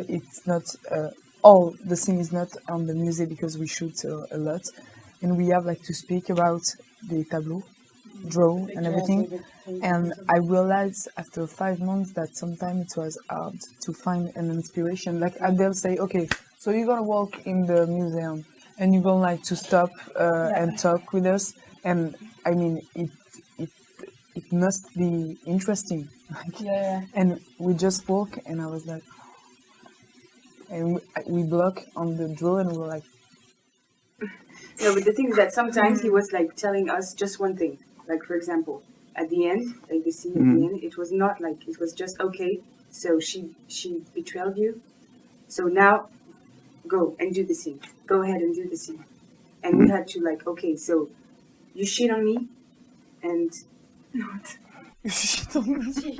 it's not all the scene is not on the musée because we shoot a lot, and we have like to speak about the tableau, draw and everything. And I realized after 5 months that sometimes it was hard to find an inspiration. Like Adèle say, okay, so you're gonna walk in the museum and you're gonna like to stop and talk with us. And I mean, it must be interesting. And we just walk, and I was like, and we block on the draw, and we're like. No, but the thing is that sometimes he was like telling us just one thing. Like for example, at the end, like the scene at the end, it was not like it was just okay. So she betrayed you. So now, go and do the scene. Go ahead and do the scene. And we had to like, okay, so you shit on me, and what? You shit on me.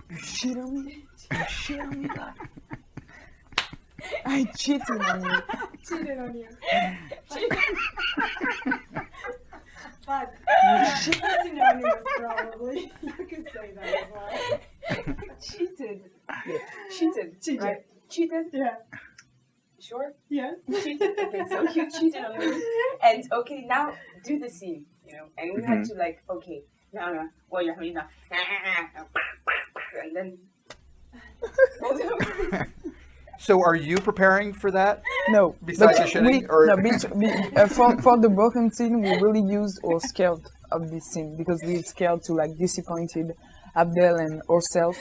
You shit on me. You shit on me. I cheated on you. Cheated on you. But cheating on you probably. You could say that as well. cheated. Yeah. Cheated. Right? Cheated? Yeah. Sure? Yeah. Cheated. Okay, so you cheated on me. And okay, now do the scene, you know. And we had to like, okay, no, well you're having now. And then So are you preparing for that? No. Besides the shitting? For the broken scene, we really used or scared of this scene because we're scared to like disappointed Adèle and ourselves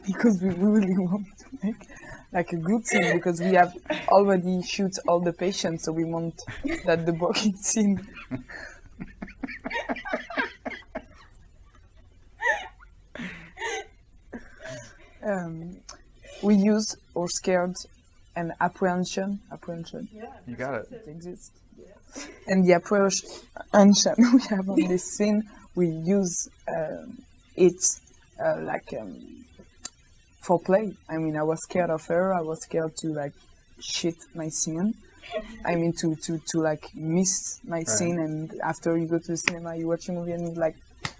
because we really want to make like a good scene because we have already shoot all the patients, so we want that the broken scene. We use or scared and apprehension. Yeah. You got it. It exists. And the apprehension we have on this scene, we use it for play. I mean, I was scared of her. I was scared to like shit my scene. I mean, to like miss my scene. And after you go to the cinema, you watch a movie and you're like,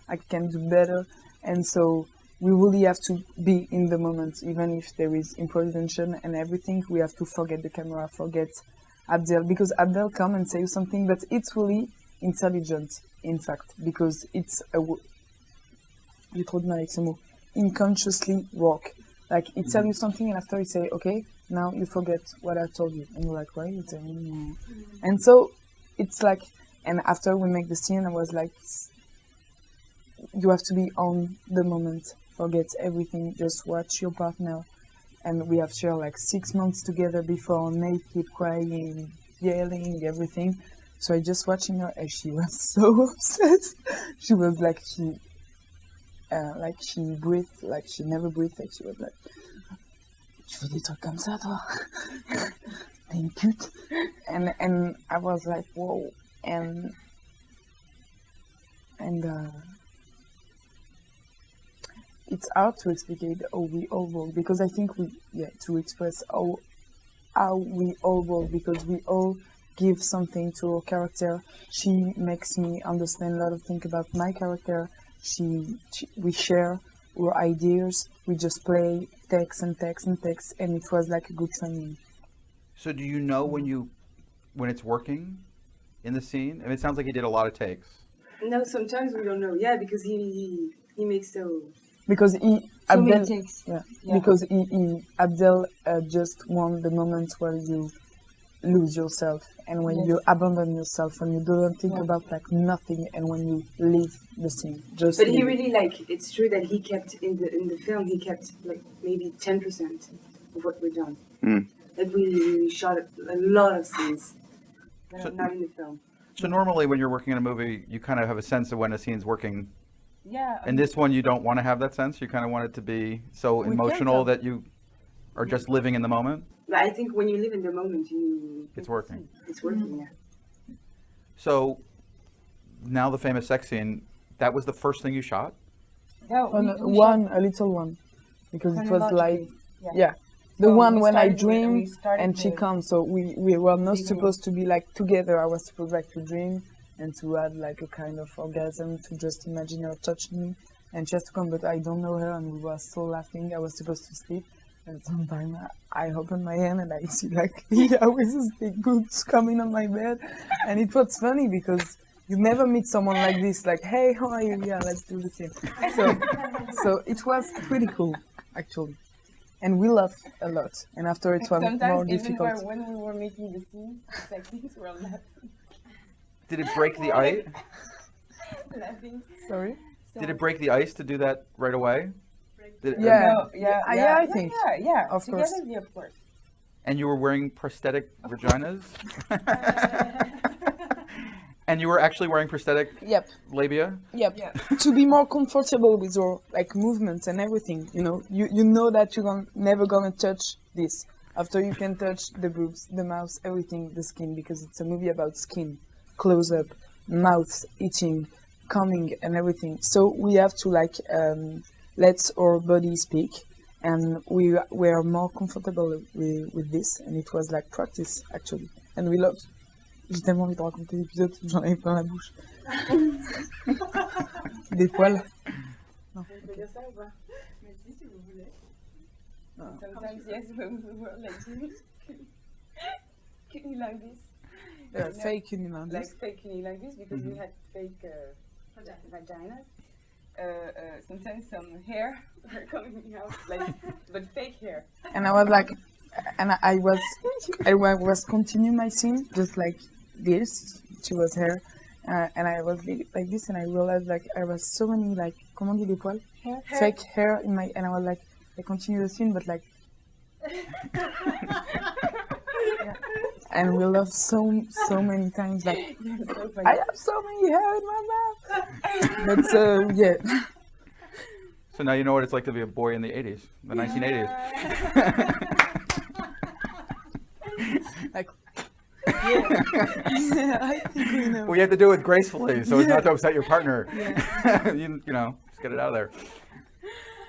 I can do better. And so we really have to be in the moment, even if there is improvisation and everything. We have to forget the camera, forget Adèle, because Adèle come and say something, but it's really intelligent, in fact, because it's unconsciously work. Like, it tells you something, and after you say, okay, now you forget what I told you. And you're like, why are you telling me? And so, it's like, and after we make the scene, I was like, you have to be on the moment. Forget everything, just watch your partner. And we have shared like 6 months together before, naked, crying, yelling, everything. So I just watching her and she was so obsessed. She was like, she breathed, like she never breathed, like she was like, tu fais des trucs comme ça, toi? T'es une pute. And I was like, whoa. And it's hard to explain how we all work because I think to express how we all work because we all give something to our character. She makes me understand a lot of things about my character. We share our ideas. We just play text, and it was like a good training. So do you know when it's working in the scene? I mean, it sounds like he did a lot of takes. No, sometimes we don't know. Yeah, because he makes so. Because many takes. Yeah. Because Adèle just want the moment where you lose yourself and when you abandon yourself, when you don't think about like nothing, and when you leave the scene. But he really it's true that he kept in the film. He kept like maybe 10% of what we've done. Like we shot a lot of scenes that are not in the film. So normally when you're working in a movie, you kind of have a sense of when a scene's working. Yeah. And this one, you don't want to have that sense. You kind of want it to be so emotional that you are just living in the moment. But I think when you live in the moment, it's working. It's working, yeah. So now the famous sex scene, that was the first thing you shot? No, a little one, because it was like, the one when I dream and she comes. So we were not supposed to be like together. I was supposed like to dream and to add like a kind of orgasm, to just imagine her touching me and she has to come, but I don't know her and we were so laughing. I was supposed to sleep. And sometimes I open my hand and I see like yeah, with these big boots coming on my bed, and it was funny because you never meet someone like this. Like, hey, how are you? Yeah, let's do the same. So it was pretty cool actually, and we laughed a lot. And after it was more Sometimes even difficult. when we were making the scenes, it's like things were Did it break the ice? laughing. Sorry. So Did it break the ice to do that right away? Did it- Yeah. No, yeah, Yeah, I think. Yeah, Of course. together, of course. And you were wearing prosthetic vaginas? And you were actually wearing prosthetic Yep. labia? Yep. Yeah. To be more comfortable with your like movements and everything, you know that you're never gonna touch this. After you can touch the boobs, the mouth, everything, the skin, because it's a movie about skin, close up, mouth, eating, coming, and everything. So we have to like let our body speak, and we were more comfortable with this, and it was like practice actually, and we loved. J'ai tellement envie de raconter l'épisode, j'en avais plein la bouche. Des poils. On peut dire ça ou pas? Mais si vous voulez. Ah. Sometimes, yes, when we were like cunilingus. Fake unilingus. Like fake cunilingus because we had fake vaginas. Sometimes some hair were coming out, like, but fake hair. And I was like, and I was continuing my scene just like this. She was here, and I was like this, and I realized like I was so many like comment on dit des poils? Hair. Fake hair in my, and I was like, I continue the scene, but like, yeah. And we laughed so many times like So funny. I have so many hair in my mouth. But yeah. So now you know what it's like to be a boy in the 80s, the 1980s. Like, yeah, I think we know. Well, you have to do it gracefully, so as not to upset your partner. Yeah. you know, just get it out of there.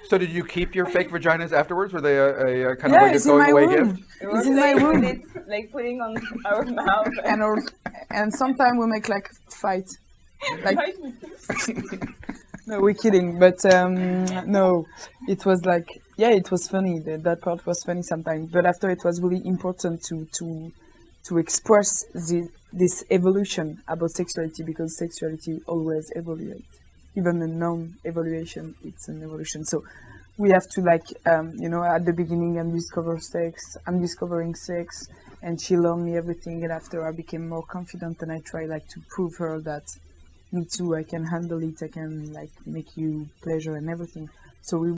So did you keep your fake vaginas afterwards? Were they a kind of like a it's in my going away room. gift? It It's was in my like, room. it's like putting on our mouth. And sometimes we make like fight. Like, no, we're kidding. But no, it was like, yeah, it was funny. That part was funny sometimes. But after it was really important to express this evolution about sexuality, because sexuality always evolves. Even a non-evaluation, it's an evolution. So we have to like, at the beginning I'm discovering sex, and she learned me everything. And after I became more confident, and I try like to prove her that me too, I can handle it. I can like make you pleasure and everything. So we